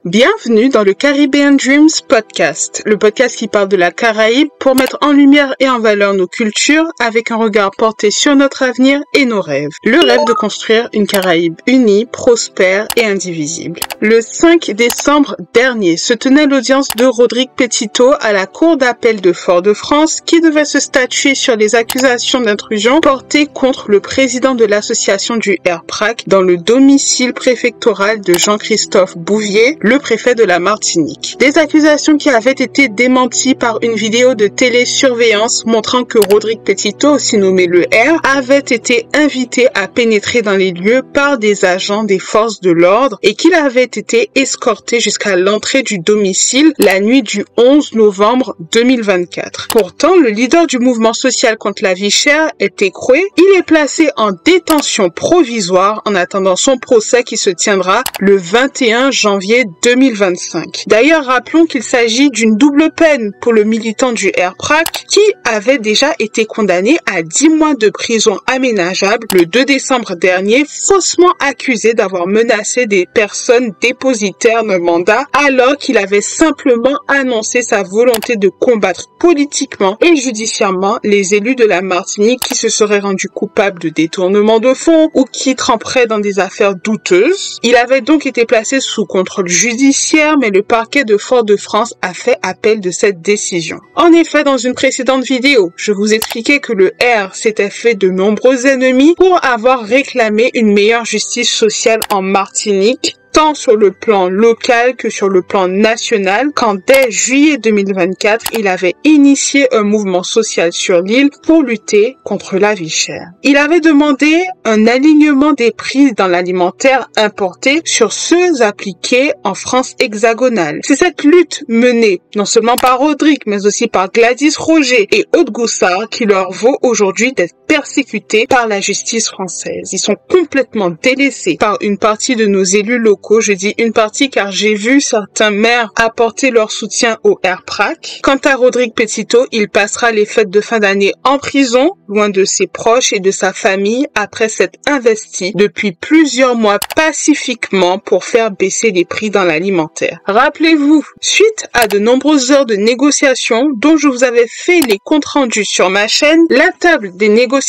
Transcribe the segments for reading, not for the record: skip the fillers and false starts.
Bienvenue dans le Caribbean Dreams Podcast, le podcast qui parle de la Caraïbe pour mettre en lumière et en valeur nos cultures avec un regard porté sur notre avenir et nos rêves. Le rêve de construire une Caraïbe unie, prospère et indivisible. Le 5 décembre dernier se tenait l'audience de Rodrigue Petito à la Cour d'appel de Fort-de-France qui devait se statuer sur les accusations d'intrusion portées contre le président de l'association du RPRAC dans le domicile préfectoral de Jean-Christophe Bouvier, le préfet de la Martinique. Des accusations qui avaient été démenties par une vidéo de télésurveillance montrant que Rodrigue Petito, aussi nommé le R, avait été invité à pénétrer dans les lieux par des agents des forces de l'ordre et qu'il avait été escorté jusqu'à l'entrée du domicile la nuit du 11 novembre 2024. Pourtant, le leader du mouvement social contre la vie chère est écroué. Il est placé en détention provisoire en attendant son procès qui se tiendra le 21 janvier 2025. D'ailleurs, rappelons qu'il s'agit d'une double peine pour le militant du RPRAC qui avait déjà été condamné à 10 mois de prison aménageable le 2 décembre dernier, faussement accusé d'avoir menacé des personnes dépositaires d'un mandat alors qu'il avait simplement annoncé sa volonté de combattre politiquement et judiciairement les élus de la Martinique qui se seraient rendus coupables de détournement de fonds ou qui tremperaient dans des affaires douteuses. Il avait donc été placé sous contrôle judiciaire, mais le parquet de Fort-de-France a fait appel de cette décision. En effet, dans une précédente vidéo, je vous expliquais que le R s'était fait de nombreux ennemis pour avoir réclamé une meilleure justice sociale en Martinique, tant sur le plan local que sur le plan national, quand dès juillet 2024, il avait initié un mouvement social sur l'île pour lutter contre la vie chère. Il avait demandé un alignement des prix dans l'alimentaire importé sur ceux appliqués en France hexagonale. C'est cette lutte menée non seulement par Rodrigue, mais aussi par Gladys Roger et Aude Goussard qui leur vaut aujourd'hui d'être persécutés par la justice française. Ils sont complètement délaissés par une partie de nos élus locaux. Je dis une partie car j'ai vu certains maires apporter leur soutien au RPRAC. Quant à Rodrigue Petito, il passera les fêtes de fin d'année en prison, loin de ses proches et de sa famille, après s'être investi depuis plusieurs mois pacifiquement pour faire baisser les prix dans l'alimentaire. Rappelez-vous, suite à de nombreuses heures de négociations dont je vous avais fait les comptes rendus sur ma chaîne, la table des négociations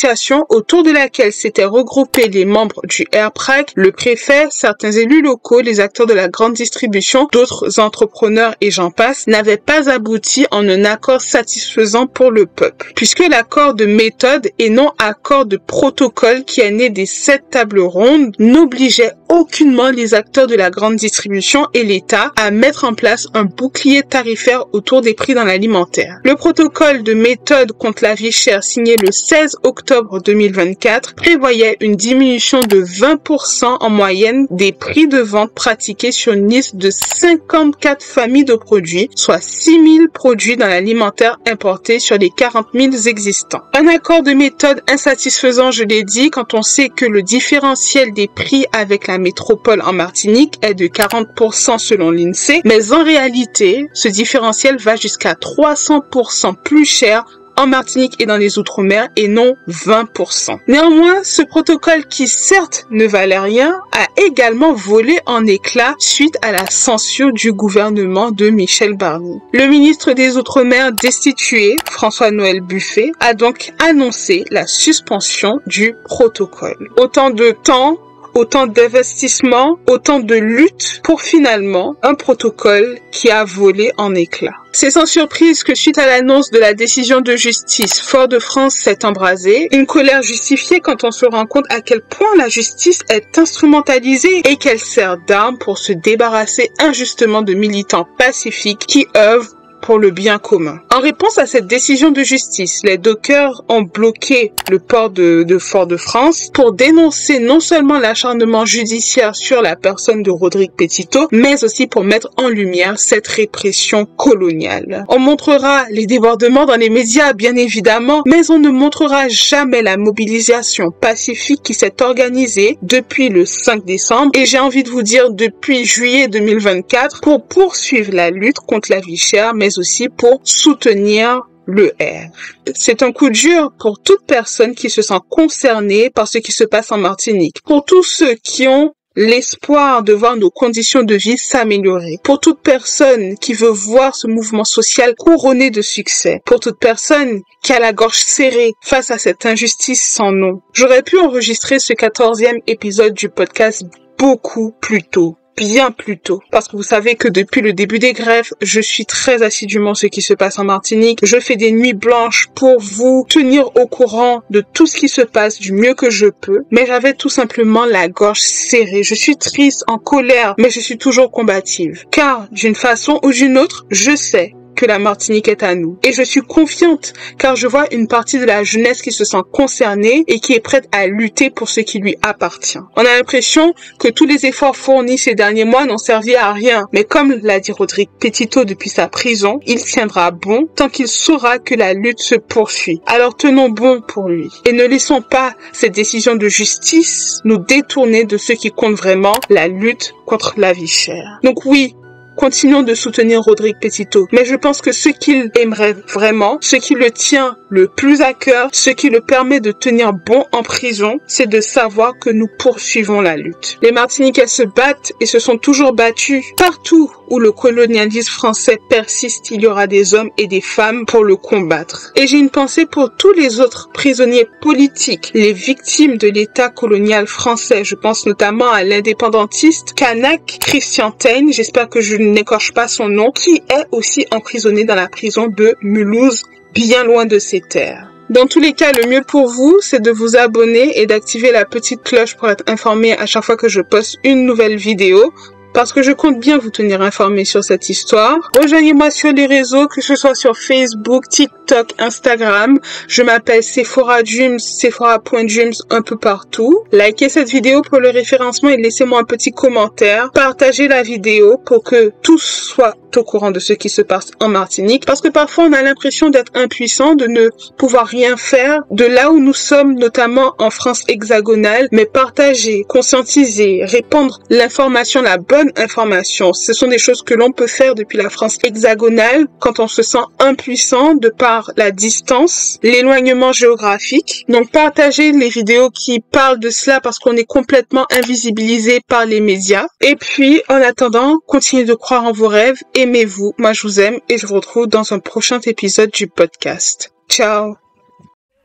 autour de laquelle s'étaient regroupés les membres du RPRAC, le préfet, certains élus locaux, les acteurs de la grande distribution, d'autres entrepreneurs et j'en passe, n'avaient pas abouti en un accord satisfaisant pour le peuple. Puisque l'accord de méthode et non accord de protocole qui est né des 7 tables rondes n'obligeait aucunement les acteurs de la grande distribution et l'État à mettre en place un bouclier tarifaire autour des prix dans l'alimentaire. Le protocole de méthode contre la vie chère signé le 16 octobre 2024 prévoyait une diminution de 20% en moyenne des prix de vente pratiqués sur une liste de 54 familles de produits, soit 6000 produits dans l'alimentaire importé sur les 40 000 existants. Un accord de méthode insatisfaisant, je l'ai dit, quand on sait que le différentiel des prix avec la métropole en Martinique est de 40% selon l'INSEE, mais en réalité, ce différentiel va jusqu'à 300% plus cher en Martinique et dans les Outre-mer et non 20%. Néanmoins, ce protocole qui certes ne valait rien a également volé en éclats suite à la censure du gouvernement de Michel Barnier. Le ministre des Outre-mer destitué, François-Noël Buffet, a donc annoncé la suspension du protocole. Autant de temps, autant d'investissements, autant de luttes pour finalement un protocole qui a volé en éclats. C'est sans surprise que suite à l'annonce de la décision de justice, Fort-de-France s'est embrasé. Une colère justifiée quand on se rend compte à quel point la justice est instrumentalisée et qu'elle sert d'arme pour se débarrasser injustement de militants pacifiques qui œuvrent pour le bien commun. En réponse à cette décision de justice, les dockers ont bloqué le port de Fort-de-France pour dénoncer non seulement l'acharnement judiciaire sur la personne de Rodrigue Petito, mais aussi pour mettre en lumière cette répression coloniale. On montrera les débordements dans les médias, bien évidemment, mais on ne montrera jamais la mobilisation pacifique qui s'est organisée depuis le 5 décembre et j'ai envie de vous dire depuis juillet 2024 pour poursuivre la lutte contre la vie chère, mais aussi pour soutenir le R. C'est un coup dur pour toute personne qui se sent concernée par ce qui se passe en Martinique. Pour tous ceux qui ont l'espoir de voir nos conditions de vie s'améliorer. Pour toute personne qui veut voir ce mouvement social couronné de succès, pour toute personne qui a la gorge serrée face à cette injustice sans nom. J'aurais pu enregistrer ce 14e épisode du podcast beaucoup plus tôt. Bien plus tôt. Parce que vous savez que depuis le début des grèves, je suis très assidûment ce qui se passe en Martinique. Je fais des nuits blanches pour vous tenir au courant de tout ce qui se passe du mieux que je peux. Mais j'avais tout simplement la gorge serrée. Je suis triste, en colère, mais je suis toujours combative. Car, d'une façon ou d'une autre, je sais que la Martinique est à nous. Et je suis confiante, car je vois une partie de la jeunesse qui se sent concernée et qui est prête à lutter pour ce qui lui appartient. On a l'impression que tous les efforts fournis ces derniers mois n'ont servi à rien. Mais comme l'a dit Rodrigue Petito depuis sa prison, il tiendra bon tant qu'il saura que la lutte se poursuit. Alors tenons bon pour lui. Et ne laissons pas cette décision de justice nous détourner de ce qui compte vraiment, la lutte contre la vie chère. Donc oui, continuons de soutenir Rodrigue Petito. Mais je pense que ce qu'il aimerait vraiment, ce qui le tient le plus à cœur, ce qui le permet de tenir bon en prison, c'est de savoir que nous poursuivons la lutte. Les Martiniquais se battent et se sont toujours battus. Partout où le colonialisme français persiste, il y aura des hommes et des femmes pour le combattre. Et j'ai une pensée pour tous les autres prisonniers politiques, les victimes de l'État colonial français. Je pense notamment à l'indépendantiste kanak Christian Taine, j'espère que je n'écorche pas son nom, qui est aussi emprisonné dans la prison de Mulhouse, bien loin de ses terres. Dans tous les cas, le mieux pour vous, c'est de vous abonner et d'activer la petite cloche pour être informé à chaque fois que je poste une nouvelle vidéo, parce que je compte bien vous tenir informé sur cette histoire. Rejoignez-moi sur les réseaux, que ce soit sur Facebook, TikTok, Instagram. Je m'appelle Sephora Dreams, Sephora.Dreams un peu partout. Likez cette vidéo pour le référencement et laissez-moi un petit commentaire. Partagez la vidéo pour que tous soient au courant de ce qui se passe en Martinique, parce que parfois on a l'impression d'être impuissant, de ne pouvoir rien faire de là où nous sommes, notamment en France hexagonale. Mais partager, conscientiser, répandre l'information, la bonne information, ce sont des choses que l'on peut faire depuis la France hexagonale quand on se sent impuissant de par la distance, l'éloignement géographique. Donc partagez les vidéos qui parlent de cela, parce qu'on est complètement invisibilisé par les médias. Et puis en attendant, continuez de croire en vos rêves. Aimez-vous, moi je vous aime et je vous retrouve dans un prochain épisode du podcast. Ciao.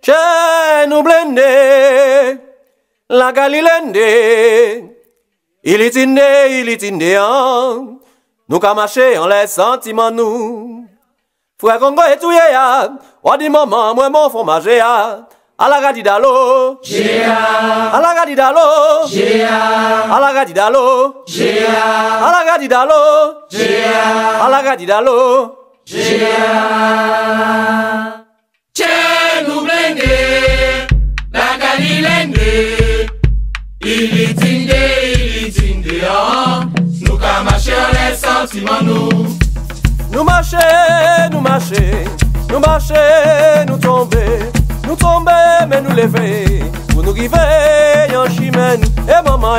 Nous blende, la galilende, il est indé, nous ka marcher en les sentiments nous. Frère Congo et tout ya, ou dit maman, moi mon fromage ya. Alagadi dalo, alagadi dalo, alagadi dalo, alagadi dalo, alagadi dalo. Nous blende, la galilende, il est indé, nous ka marcher les sentiments nous. Nous marcher, nous tomber, mais nous lever, pour nous arriver en chimène, et maman